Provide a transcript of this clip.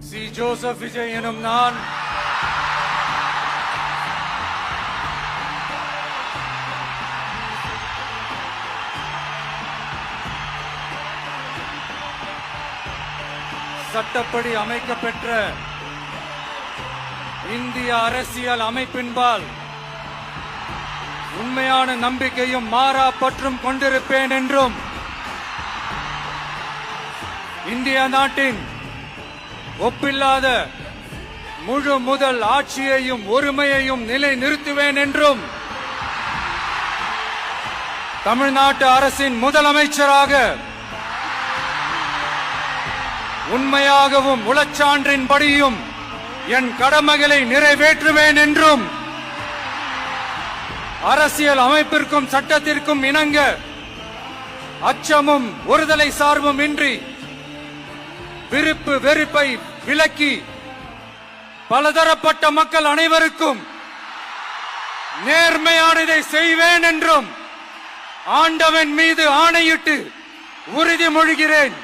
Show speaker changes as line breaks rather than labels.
C. Joseph Vijay எனும் நான் சட்டப்படி அமைக்கப்பெற்ற இந்திய அரசியல் அமைப்பின்பால் உண்மையான நம்பிக்கையும் மாறா பற்றும் கொண்டிருப்பேன் என்றும் இந்திய நாட்டின் ஒப்பில்லாத முழு முதல் ஆட்சியையும் ஒருமையையும் நிலைநிறுத்துவேன் என்றும் தமிழ்நாட்டு அரசின் முதலமைச்சராக உண்மையாகவும் உளச்சான்றின்படியும் என் கடமைகளை நிறைவேற்றுவேன் என்றும் அரசியல் அமைப்பிற்கும் சட்டத்திற்கும் இணங்க அச்சமும் ஒருதலை சார்பும் இன்றி விருப்பு வெறுப்பை விலக்கி பலதரப்பட்ட மக்கள் அனைவருக்கும் நேர்மையானதை செய்வேன் என்றும் ஆண்டவன் மீது ஆணையிட்டு உறுதிமொழிகிறேன்.